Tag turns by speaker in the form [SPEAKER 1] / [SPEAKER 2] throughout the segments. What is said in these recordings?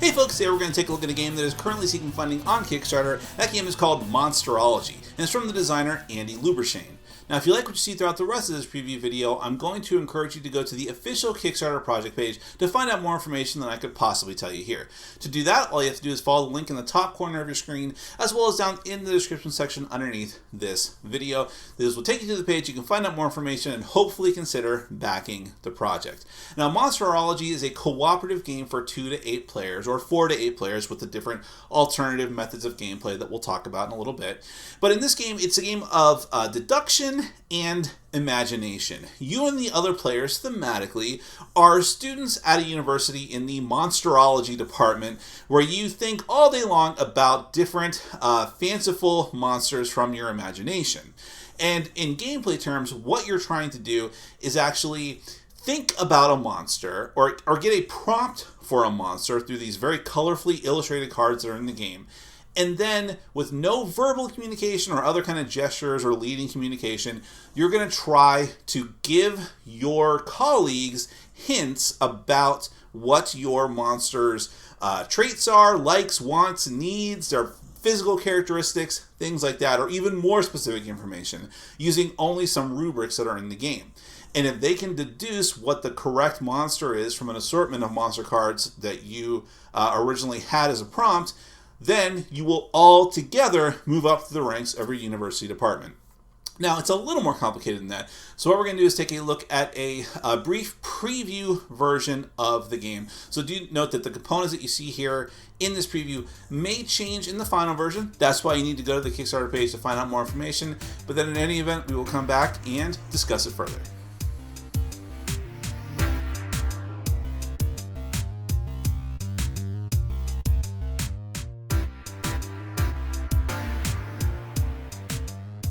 [SPEAKER 1] Hey folks, today we're going to take a look at a game that is currently seeking funding on Kickstarter. That game is called Monsterology, and it's from the designer Andy Lubershane. Now, if you like what you see throughout the rest of this preview video, I'm going to encourage you to go to the official Kickstarter project page to find out more information than I could possibly tell you here. To do that, all you have to do is follow the link in the top corner of your screen, as well as down in the description section underneath this video. This will take you to the page. You can find out more information and hopefully consider backing the project. Now, Monsterology is a cooperative game for 2 to 8 players, or 4 to 8 players, with the different alternative methods of gameplay that we'll talk about in a little bit. But in this game, it's a game of deduction and imagination. You and the other players, thematically, are students at a university in the Monsterology department, where you think all day long about different fanciful monsters from your imagination. And in gameplay terms, what you're trying to do is actually think about a monster, or get a prompt for a monster through these very colorfully illustrated cards that are in the game. And then, with no verbal communication or other kind of gestures or leading communication, you're going to try to give your colleagues hints about what your monster's traits are, likes, wants, needs, their physical characteristics, things like that, or even more specific information, using only some rubrics that are in the game. And if they can deduce what the correct monster is from an assortment of monster cards that you originally had as a prompt, then you will all together move up to the ranks of your university department. Now, it's a little more complicated than that. So what we're going to do is take a look at a brief preview version of the game. So do note that the components that you see here in this preview may change in the final version. That's why you need to go to the Kickstarter page to find out more information. But then in any event, we will come back and discuss it further.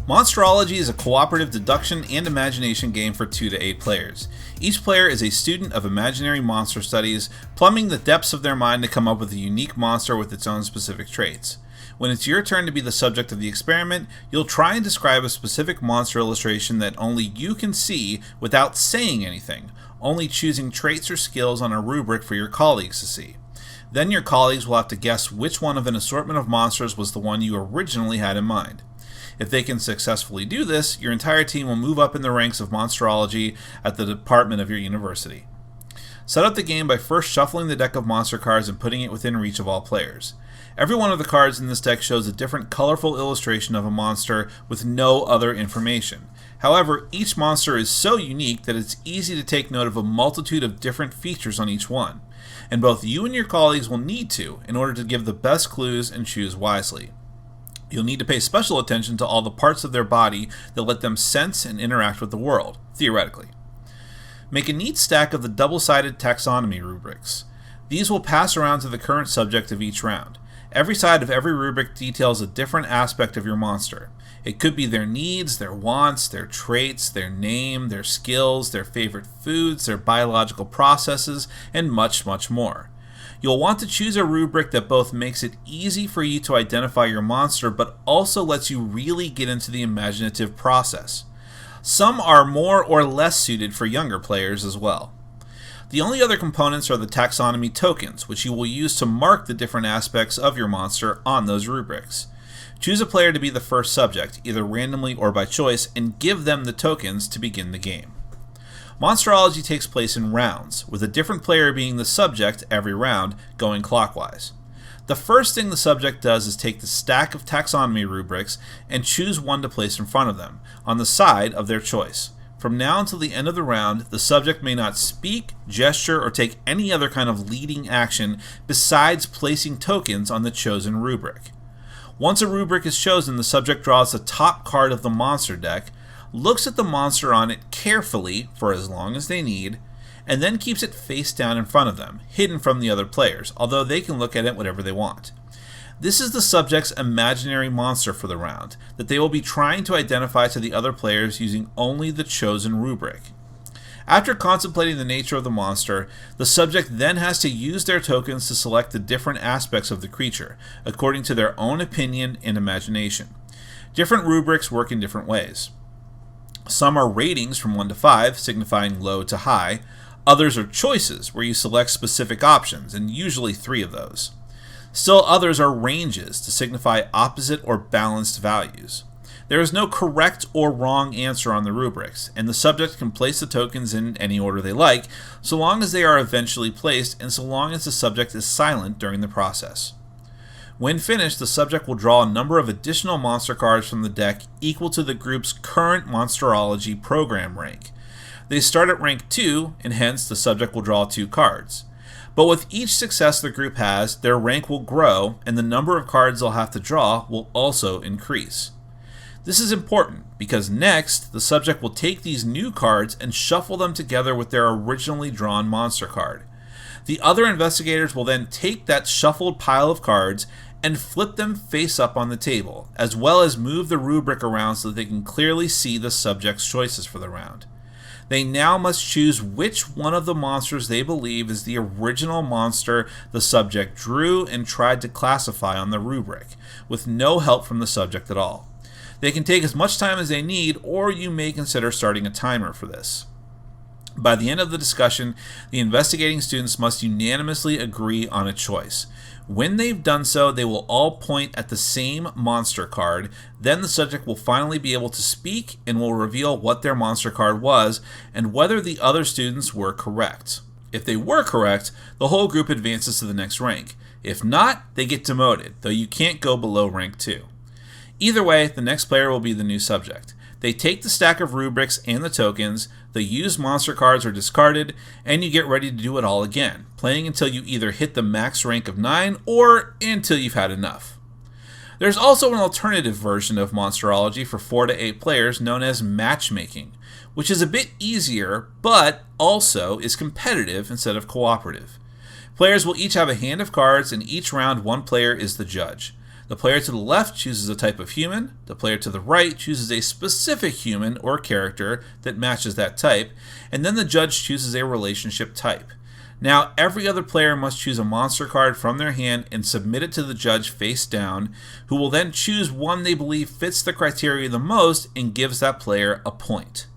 [SPEAKER 1] Monsterology is a cooperative deduction and imagination game for 2 to 8 players. Each player is a student of imaginary monster studies, plumbing the depths of their mind to come up with a unique monster with its own specific traits. When it's your turn to be the subject of the experiment, you'll try and describe a specific monster illustration that only you can see without saying anything, only choosing traits or skills on a rubric for your colleagues to see. Then your colleagues will have to guess which one of an assortment of monsters was the one you originally had in mind. If they can successfully do this, your entire team will move up in the ranks of Monsterology at the department of your university. Set up the game by first shuffling the deck of monster cards and putting it within reach of all players. Every one of the cards in this deck shows a different colorful illustration of a monster with no other information. However, each monster is so unique that it's easy to take note of a multitude of different features on each one, and both you and your colleagues will need to in order to give the best clues and choose wisely. You'll need to pay special attention to all the parts of their body that let them sense and interact with the world, theoretically. Make a neat stack of the double-sided taxonomy rubrics. These will pass around to the current subject of each round. Every side of every rubric details a different aspect of your monster. It could be their needs, their wants, their traits, their name, their skills, their favorite foods, their biological processes, and much, much more. You'll want to choose a rubric that both makes it easy for you to identify your monster, but also lets you really get into the imaginative process. Some are more or less suited for younger players as well. The only other components are the taxonomy tokens, which you will use to mark the different aspects of your monster on those rubrics. Choose a player to be the first subject, either randomly or by choice, and give them the tokens to begin the game. Monsterology takes place in rounds, with a different player being the subject every round, going clockwise. The first thing the subject does is take the stack of taxonomy rubrics and choose one to place in front of them, on the side of their choice. From now until the end of the round, the subject may not speak, gesture, or take any other kind of leading action besides placing tokens on the chosen rubric. Once a rubric is chosen, the subject draws the top card of the monster deck, looks at the monster on it carefully for as long as they need, and then keeps it face down in front of them, hidden from the other players, although they can look at it whatever they want. This is the subject's imaginary monster for the round, that they will be trying to identify to the other players using only the chosen rubric. After contemplating the nature of the monster, the subject then has to use their tokens to select the different aspects of the creature, according to their own opinion and imagination. Different rubrics work in different ways. Some are ratings from 1 to 5, signifying low to high. Others are choices, where you select specific options, and usually 3 of those. Still others are ranges, to signify opposite or balanced values. There is no correct or wrong answer on the rubrics, and the subject can place the tokens in any order they like, so long as they are eventually placed and so long as the subject is silent during the process. When finished, the subject will draw a number of additional monster cards from the deck equal to the group's current Monsterology program rank. They start at rank 2, and hence the subject will draw 2 cards. But with each success the group has, their rank will grow, and the number of cards they'll have to draw will also increase. This is important, because next, the subject will take these new cards and shuffle them together with their originally drawn monster card. The other investigators will then take that shuffled pile of cards and flip them face up on the table, as well as move the rubric around so that they can clearly see the subject's choices for the round. They now must choose which one of the monsters they believe is the original monster the subject drew and tried to classify on the rubric, with no help from the subject at all. They can take as much time as they need, or you may consider starting a timer for this. By the end of the discussion, the investigating students must unanimously agree on a choice. When they've done so, they will all point at the same monster card. Then the subject will finally be able to speak and will reveal what their monster card was and whether the other students were correct. If they were correct, the whole group advances to the next rank. If not, they get demoted, though you can't go below rank 2. Either way, the next player will be the new subject. They take the stack of rubrics and the tokens, the used monster cards are discarded, and you get ready to do it all again, playing until you either hit the max rank of 9 or until you've had enough. There's also an alternative version of Monsterology for 4 to 8 players known as matchmaking, which is a bit easier, but also is competitive instead of cooperative. Players will each have a hand of cards, and each round one player is the judge. The player to the left chooses a type of human, the player to the right chooses a specific human or character that matches that type, and then the judge chooses a relationship type. Now, every other player must choose a monster card from their hand and submit it to the judge face down, who will then choose one they believe fits the criteria the most and gives that player a point.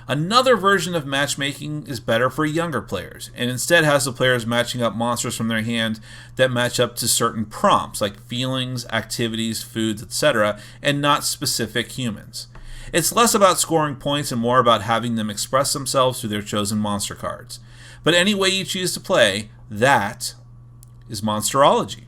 [SPEAKER 1] Another version of matchmaking is better for younger players, and instead has the players matching up monsters from their hand that match up to certain prompts like feelings, activities, foods, etc., and not specific humans. It's less about scoring points and more about having them express themselves through their chosen monster cards. But any way you choose to play, that is Monsterology.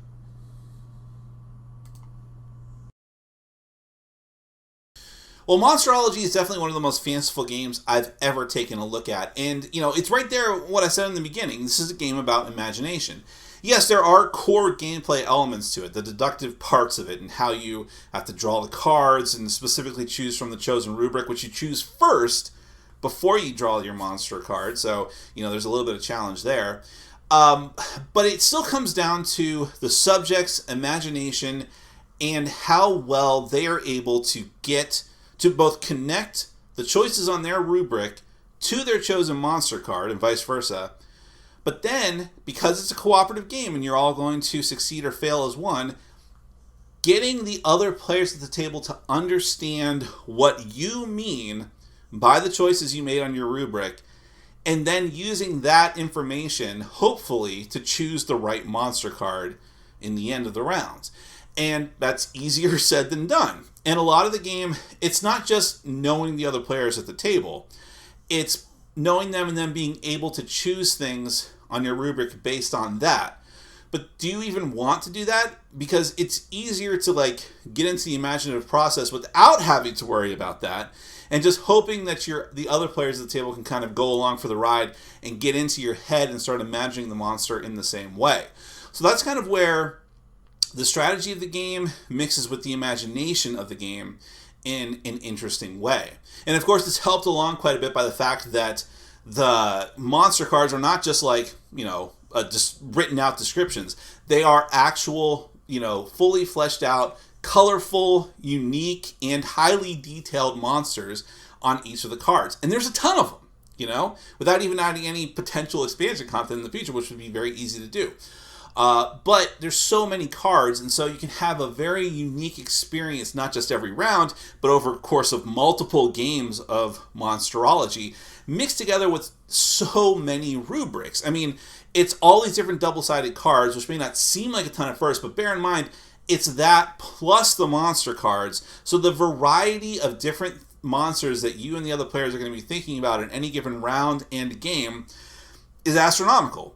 [SPEAKER 1] Well, Monstrology is definitely one of the most fanciful games I've ever taken a look at. And, it's right there what I said in the beginning. This is a game about imagination. Yes, there are core gameplay elements to it, the deductive parts of it, and how you have to draw the cards and specifically choose from the chosen rubric, which you choose first before you draw your monster card. So, there's a little bit of challenge there. But it still comes down to the subject's imagination and how well they are able to get to both connect the choices on their rubric to their chosen monster card and vice versa. But then, because it's a cooperative game and you're all going to succeed or fail as one, getting the other players at the table to understand what you mean by the choices you made on your rubric, and then using that information, hopefully, to choose the right monster card in the end of the rounds. And that's easier said than done. And a lot of the game, it's not just knowing the other players at the table. It's knowing them and then being able to choose things on your rubric based on that. But do you even want to do that? Because it's easier to get into the imaginative process without having to worry about that, and just hoping that the other players at the table can kind of go along for the ride and get into your head and start imagining the monster in the same way. So that's kind of where the strategy of the game mixes with the imagination of the game in an interesting way. And of course, it's helped along quite a bit by the fact that the monster cards are not just just written out descriptions. They are actual, fully fleshed out, colorful, unique, and highly detailed monsters on each of the cards. And there's a ton of them, without even adding any potential expansion content in the future, which would be very easy to do. But there's so many cards, and so you can have a very unique experience, not just every round, but over the course of multiple games of Monsterology, mixed together with so many rubrics. I mean, it's all these different double-sided cards, which may not seem like a ton at first, but bear in mind, it's that plus the monster cards. So the variety of different monsters that you and the other players are going to be thinking about in any given round and game is astronomical.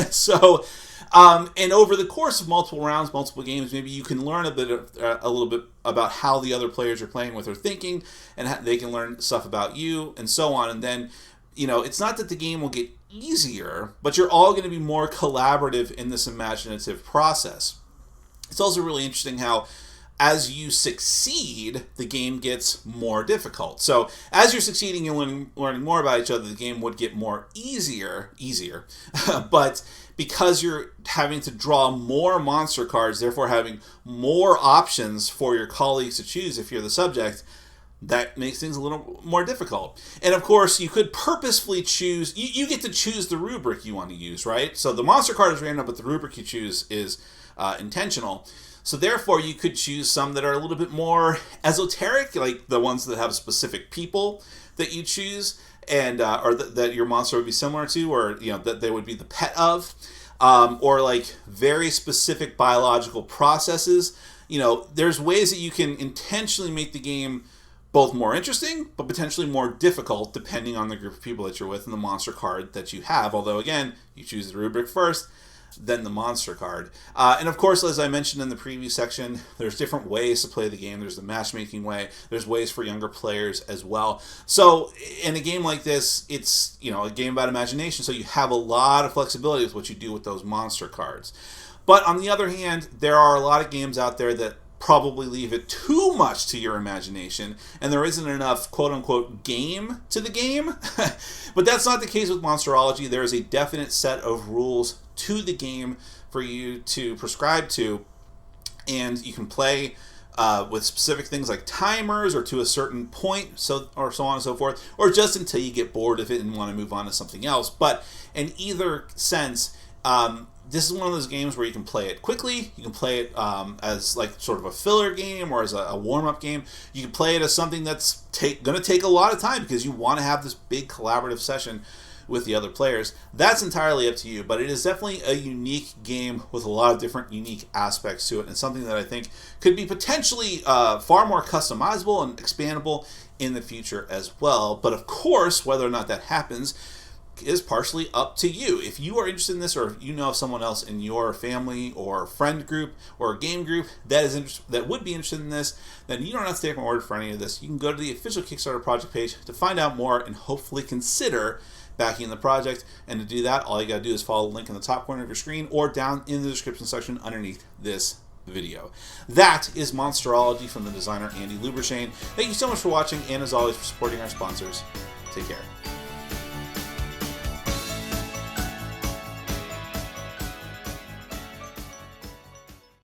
[SPEAKER 1] So, and over the course of multiple rounds, multiple games, maybe you can learn a little bit about how the other players you're playing with are thinking, and how they can learn stuff about you, and so on. And then, it's not that the game will get easier, but you're all going to be more collaborative in this imaginative process. It's also really interesting how, as you succeed, the game gets more difficult. So as you're succeeding, you're learning more about each other, the game would get more easier. But because you're having to draw more monster cards, therefore having more options for your colleagues to choose if you're the subject, that makes things a little more difficult. And of course, you could purposefully choose, you get to choose the rubric you want to use, right? So the monster card is random, but the rubric you choose is intentional. So therefore, you could choose some that are a little bit more esoteric, like the ones that have specific people that you choose, and or that your monster would be similar to, or that they would be the pet of, or like very specific biological processes. There's ways that you can intentionally make the game both more interesting, but potentially more difficult depending on the group of people that you're with and the monster card that you have. Although again, you choose the rubric first, then the monster card. And of course, as I mentioned in the previous section, there's different ways to play the game. There's the matchmaking way. There's ways for younger players as well. So in a game like this, it's a game about imagination. So you have a lot of flexibility with what you do with those monster cards. But on the other hand, there are a lot of games out there that probably leave it too much to your imagination, and there isn't enough quote-unquote game to the game. But that's not the case with Monsterology. There is a definite set of rules to the game for you to prescribe to, and you can play with specific things like timers, or to a certain point, or so on and so forth, or just until you get bored of it and want to move on to something else. But in either sense, this is one of those games where you can play it quickly. You can play it as like sort of a filler game, or as a warm-up game. You can play it as something that's going to take a lot of time because you want to have this big collaborative session with the other players. That's entirely up to you, but it is definitely a unique game with a lot of different unique aspects to it, and something that I think could be potentially far more customizable and expandable in the future as well. But of course, whether or not that happens is partially up to you. If you are interested in this, or if you know of someone else in your family or friend group or game group that would be interested in this, then you don't have to take my word for any of this. You can go to the official Kickstarter project page to find out more and hopefully consider backing the project. And to do that, all you gotta do is follow the link in the top corner of your screen or down in the description section underneath this video. That is Monsterology from the designer Andy Lubershain. Thank you so much for watching, and as always, for supporting our sponsors. Take care.